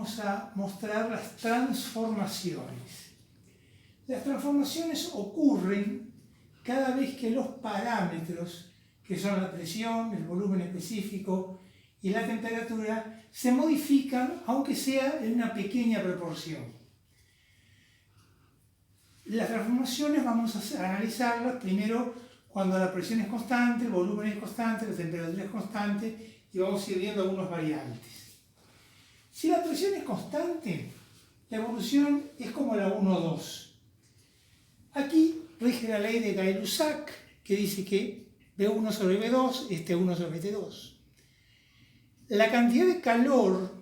vamos a mostrar las transformaciones. Las transformaciones ocurren cada vez que los parámetros, que son la presión, el volumen específico y la temperatura, se modifican, aunque sea en una pequeña proporción. Las transformaciones vamos a analizarlas primero cuando la presión es constante, el volumen es constante, la temperatura es constante y vamos a ir viendo algunas variantes. Si la presión es constante, la evolución es como la 1,2. Aquí rige la ley de Gay-Lussac, que dice que V1 sobre V2 es T1 sobre T2. La cantidad de calor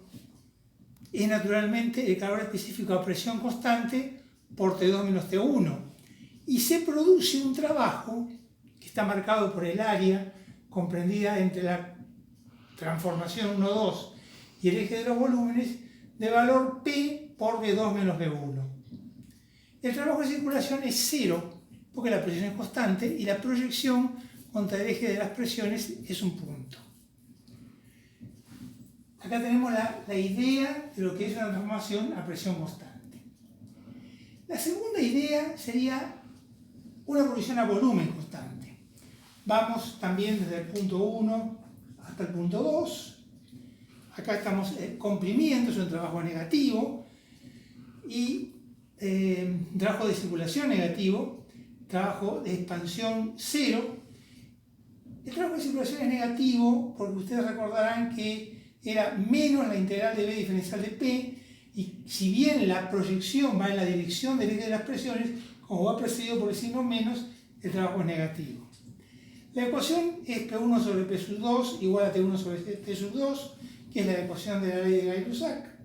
es naturalmente el calor específico a presión constante por T2 menos T1. Y se produce un trabajo que está marcado por el área comprendida entre la transformación 1,2 y el eje de los volúmenes de valor P por V2 menos V1. El trabajo de circulación es 0 porque la presión es constante y la proyección contra el eje de las presiones es un punto. Acá tenemos la idea de lo que es una transformación a presión constante. La segunda idea sería una evolución a volumen constante. Vamos también desde el punto 1 hasta el punto 2. Acá estamos comprimiendo, es un trabajo negativo. Y trabajo de circulación negativo, trabajo de expansión 0. El trabajo de circulación es negativo porque ustedes recordarán que era menos la integral de B diferencial de P, y si bien la proyección va en la dirección del eje de las presiones, como va precedido por el signo menos, el trabajo es negativo. La ecuación es P1 sobre P sub 2 igual a T1 sobre T sub 2, que es la ecuación de la ley de Gay-Lussac.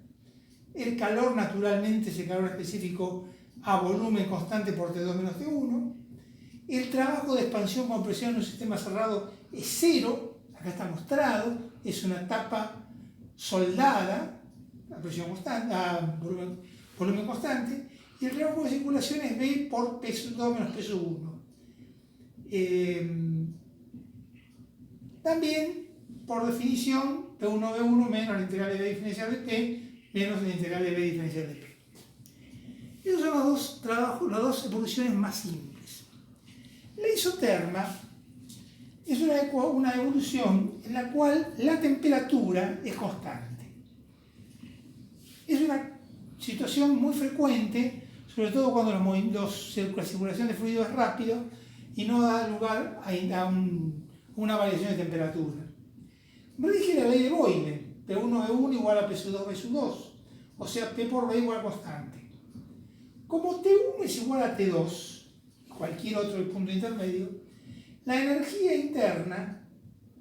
El calor naturalmente es el calor específico a volumen constante por T2 menos T1. El trabajo de expansión con presión en un sistema cerrado es 0, acá está mostrado, es una tapa soldada a presión constante, a volumen constante, y el trabajo de circulación es B por P sub 2 menos P sub 1. También, por definición, P1V1 menos la integral de B diferencial de P menos la integral de B diferencial de P. Esos son las dos evoluciones más simples. La isoterma es una evolución en la cual la temperatura es constante. Es una situación muy frecuente, sobre todo cuando la circulación de fluido es rápido y no da lugar a una variación de temperatura. Rige la ley de Boyle, P1V1 igual a P sub 2 V sub 2, o sea, P por B igual a constante. Como T1 es igual a T2, cualquier otro punto intermedio, la energía interna,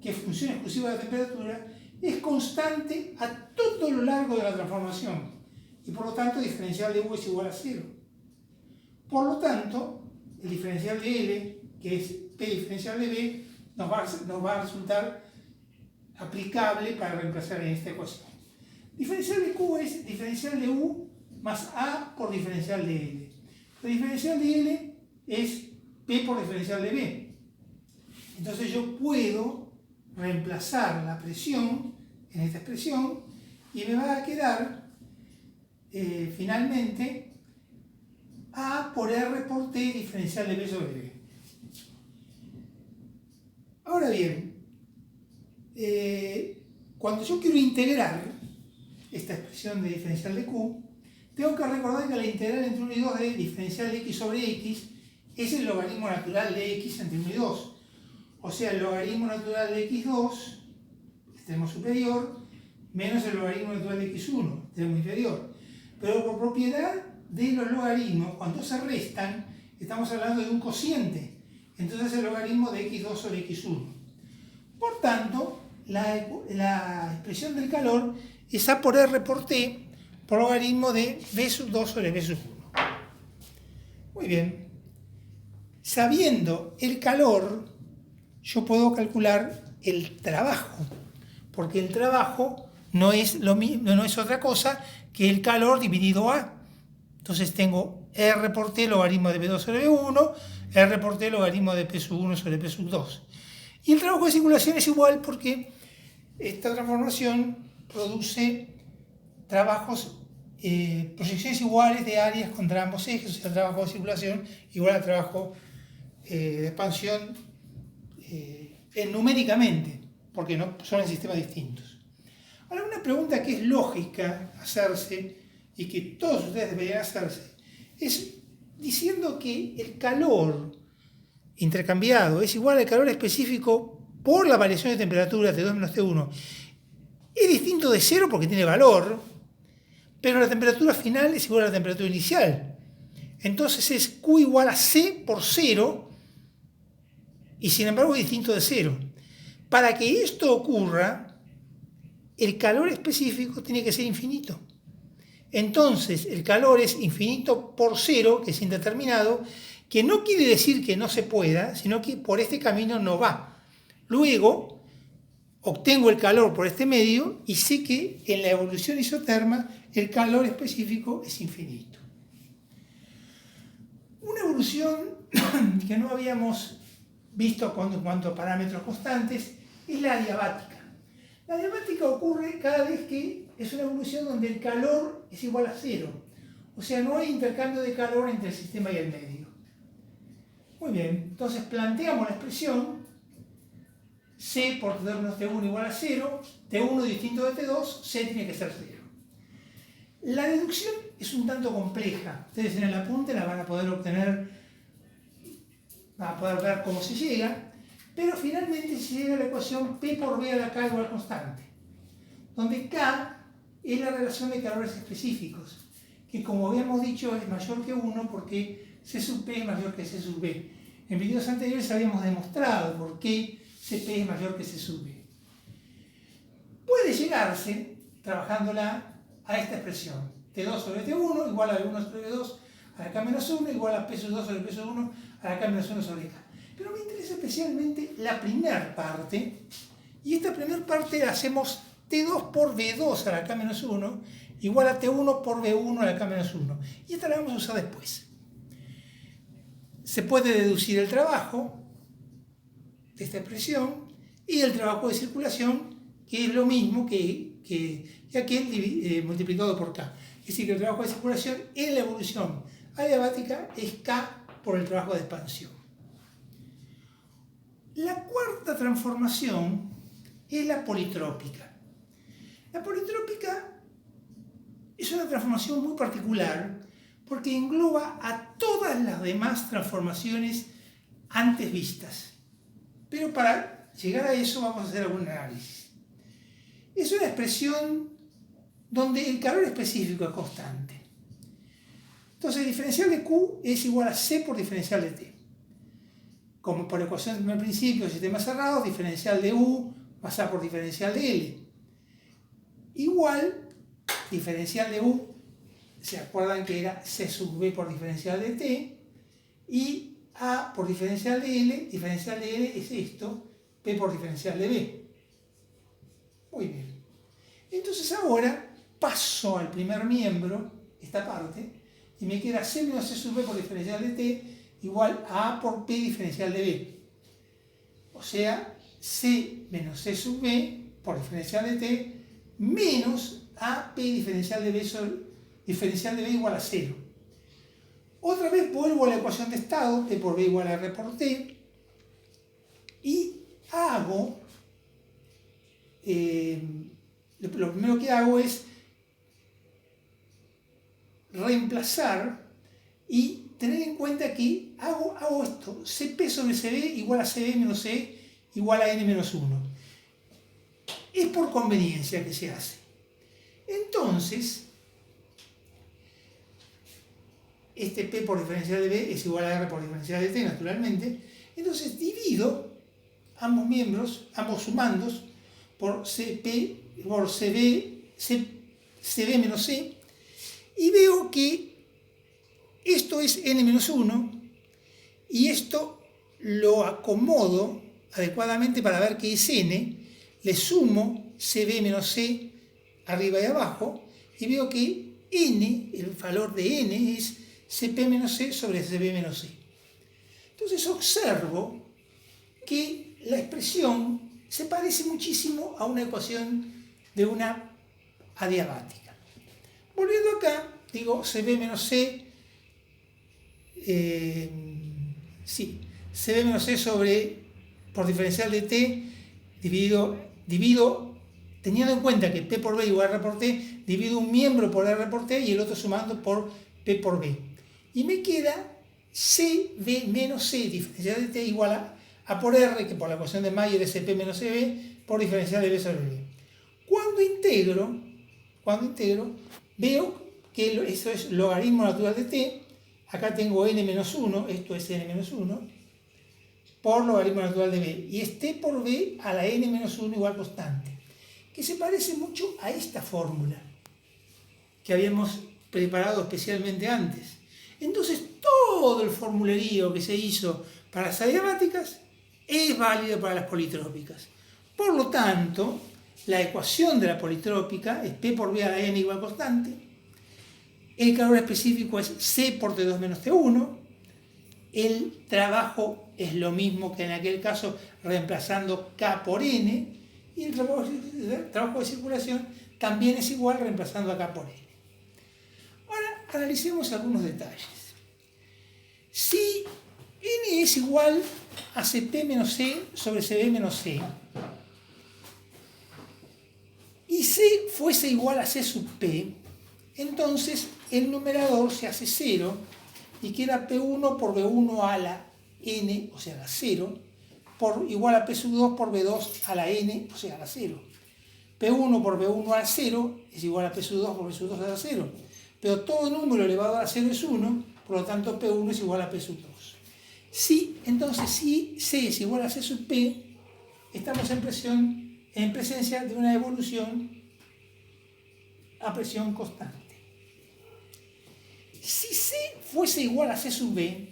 que es función exclusiva de la temperatura, es constante a todo lo largo de la transformación, y por lo tanto el diferencial de U es igual a 0. Por lo tanto, el diferencial de L, que es P diferencial de B, nos va a resultar aplicable para reemplazar en esta ecuación. Diferencial de Q es diferencial de U más A por diferencial de L. El diferencial de L es P por diferencial de B. Entonces yo puedo reemplazar la presión en esta expresión y me va a quedar finalmente A por R por T diferencial de B sobre B. Ahora bien, cuando yo quiero integrar esta expresión de diferencial de Q, tengo que recordar que la integral entre 1 y 2 de diferencial de X sobre X es el logaritmo natural de X entre 1 y 2. O sea, el logaritmo natural de X2, extremo superior, menos el logaritmo natural de X1, extremo inferior. Pero por propiedad de los logaritmos, cuando se restan, estamos hablando de un cociente. Entonces el logaritmo de X2 sobre X1. Por tanto, la expresión del calor es A por R por T por logaritmo de V sub 2 sobre V sub 1. Muy bien. Sabiendo el calor, yo puedo calcular el trabajo, porque el trabajo no es otra cosa que el calor dividido A. Entonces tengo R por T logaritmo de V2 sobre V1, R por T logaritmo de P sub 1 sobre P sub 2. Y el trabajo de circulación es igual porque esta transformación produce trabajos, proyecciones iguales de áreas contra ambos ejes, o sea, trabajo de circulación igual al trabajo de expansión numéricamente, porque no son en sistemas distintos. Ahora, una pregunta que es lógica hacerse y que todos ustedes deberían hacerse es diciendo que el calor intercambiado es igual al calor específico por la variación de temperatura T2 menos T1. Es distinto de cero porque tiene valor, pero la temperatura final es igual a la temperatura inicial. Entonces es Q igual a C por 0 y sin embargo es distinto de 0. Para que esto ocurra, el calor específico tiene que ser infinito. Entonces el calor es infinito por 0, que es indeterminado, que no quiere decir que no se pueda, sino que por este camino no va. Luego obtengo el calor por este medio y sé que en la evolución isoterma el calor específico es infinito. Una evolución que no habíamos visto en cuanto a parámetros constantes es la adiabática. La adiabática ocurre cada vez que es una evolución donde el calor es igual a 0. O sea, no hay intercambio de calor entre el sistema y el medio. Muy bien, entonces planteamos la expresión C por T2 menos T1 igual a 0, T1 distinto de T2, C tiene que ser 0. La deducción es un tanto compleja. Ustedes en el apunte la van a poder obtener, van a poder ver cómo se llega, pero finalmente se llega a la ecuación P por B a la K igual a constante, donde K es la relación de calores específicos, que como habíamos dicho es mayor que 1 porque C sub P es mayor que C sub B. En videos anteriores habíamos demostrado por qué Cp es mayor que C sub B. Puede llegarse, trabajándola, a esta expresión. T2 sobre T1 igual a 1 sobre 2 a la K menos 1 igual a P sub 2 sobre P sub 1 a la K menos 1 sobre K. Pero me interesa especialmente la primera parte, y esta primera parte la hacemos T2 por B2 a la K menos 1 igual a T1 por B1 a la K menos 1. Y esta la vamos a usar después. Se puede deducir el trabajo de esta expresión y el trabajo de circulación, que es lo mismo que aquel multiplicado por K. Es decir, que el trabajo de circulación en la evolución adiabática es K por el trabajo de expansión. La cuarta transformación es la politrópica. La politrópica es una transformación muy particular porque engloba a todas las demás transformaciones antes vistas. Pero para llegar a eso vamos a hacer algún análisis. Es una expresión donde el calor específico es constante. Entonces el diferencial de Q es igual a C por diferencial de T. Como por ecuación del primer principio de sistemas cerrados, diferencial de U más A por diferencial de L. Igual, diferencial de U, ¿se acuerdan que era C sub B por diferencial de T? Y A por diferencial de L es esto, P por diferencial de B. Muy bien. Entonces ahora paso al primer miembro, esta parte, y me queda C menos C sub B por diferencial de T igual a A por P diferencial de B. O sea, C menos C sub B por diferencial de T menos AP diferencial de B sobre diferencial de B igual a 0. Otra vez vuelvo a la ecuación de estado, T por B igual a R por T, y hago, lo primero que hago es reemplazar y tener en cuenta que hago esto, Cp sobre Cb igual a Cb menos C igual a N menos 1. Es por conveniencia que se hace. Entonces, este P por diferencial de B es igual a R por diferencial de T, naturalmente. Entonces divido ambos miembros, ambos sumandos, por Cp, por Cb menos C, y veo que esto es N menos 1, y esto lo acomodo adecuadamente para ver que es N, le sumo Cb menos C arriba y abajo, y veo que N, el valor de N es Cp menos C sobre Cb menos C. Entonces observo que la expresión se parece muchísimo a una ecuación de una adiabática. digo CB menos C, CB menos C por diferencial de T, divido, teniendo en cuenta que P por B igual a R por T, divido un miembro por R por T y el otro sumando por P por B. Y me queda CB menos C, diferencial de T, igual a por R, que por la ecuación de Mayer es CP menos CB, por diferencial de B sobre B. Cuando integro, veo que eso es logaritmo natural de T. Acá tengo n menos 1, esto es n menos 1, por logaritmo natural de B. Y es T por B a la n menos 1 igual constante, que se parece mucho a esta fórmula que habíamos preparado especialmente antes. Entonces, todo el formulerío que se hizo para las adiabáticas es válido para las politrópicas. Por lo tanto, la ecuación de la politrópica es P por B a la n igual constante. El calor específico es C por T2 menos T1. El trabajo es lo mismo que en aquel caso, reemplazando K por N. Y el trabajo de circulación también es igual reemplazando a K por N. Ahora analicemos algunos detalles. Si N es igual a Cp menos C sobre Cb menos C, y C fuese igual a C sub P, entonces el numerador se hace 0 y queda P1 por B1 a la N, o sea, a la 0, igual a P sub 2 por B2 a la N, o sea, a la 0. P1 por B1 a la 0 es igual a P sub 2 por B sub 2 a la 0. Pero todo número elevado a la 0 es 1, por lo tanto P1 es igual a P sub 2. Entonces, si C es igual a C sub P, estamos en presencia de una evolución a presión constante. Si C fuese igual a C sub B,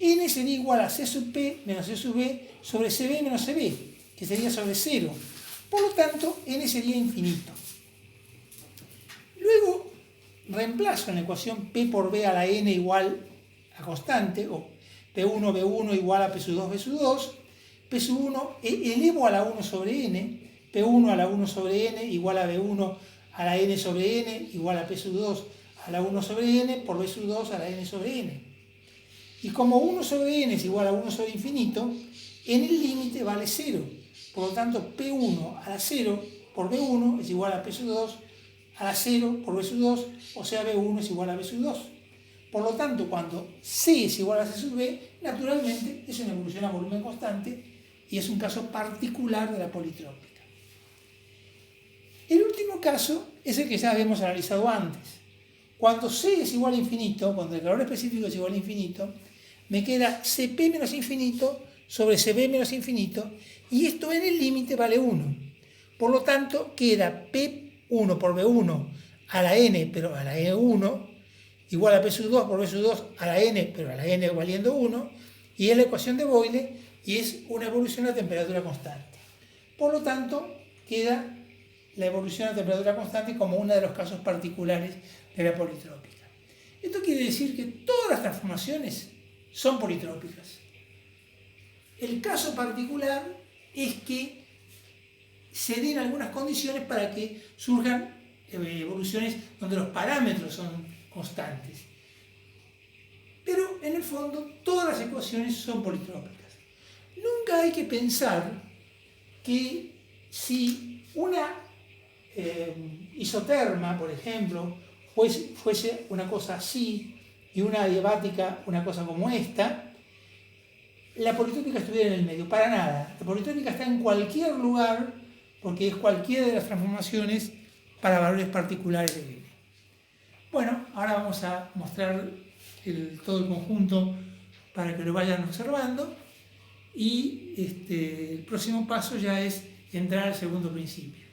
N sería igual a C sub P menos C sub B sobre CB menos CB, que sería sobre 0. Por lo tanto, N sería infinito. Luego, reemplazo en la ecuación P por B a la N igual a constante, o P1, B1 igual a P sub 2, B sub 2. P sub 1 elevo a la 1 sobre N, P1 a la 1 sobre N igual a B1 a la N sobre N igual a P sub 2 a la 1 sobre N por B sub 2 a la N sobre N. Y como 1 sobre N es igual a 1 sobre infinito, en el límite vale 0. Por lo tanto, P1 a la 0 por B1 es igual a P sub 2 a la 0 por B sub 2, o sea, B1 es igual a B sub 2. Por lo tanto, cuando C es igual a C sub B, naturalmente es una evolución a volumen constante y es un caso particular de la politrópica. El último caso es el que ya habíamos analizado antes. Cuando C es igual a infinito, cuando el calor específico es igual a infinito, me queda Cp menos infinito sobre Cb menos infinito, y esto en el límite vale 1. Por lo tanto, queda P1 por B1 a la n, pero a la n1, igual a P sub 2 por B sub 2 a la n, pero a la n valiendo 1, y es la ecuación de Boyle, y es una evolución a temperatura constante. Por lo tanto, queda la evolución a temperatura constante como uno de los casos particulares de la politrópica. Esto quiere decir que todas las transformaciones son politrópicas. El caso particular es que se den algunas condiciones para que surjan evoluciones donde los parámetros son constantes. Pero en el fondo todas las ecuaciones son politrópicas. Nunca hay que pensar que si una isoterma, por ejemplo, fuese una cosa así y una adiabática una cosa como esta, la politrópica estuviera en el medio. Para nada. La politrópica está en cualquier lugar porque es cualquiera de las transformaciones para valores particulares de N. Bueno, ahora vamos a mostrar todo el conjunto para que lo vayan observando, y el próximo paso ya es entrar al segundo principio.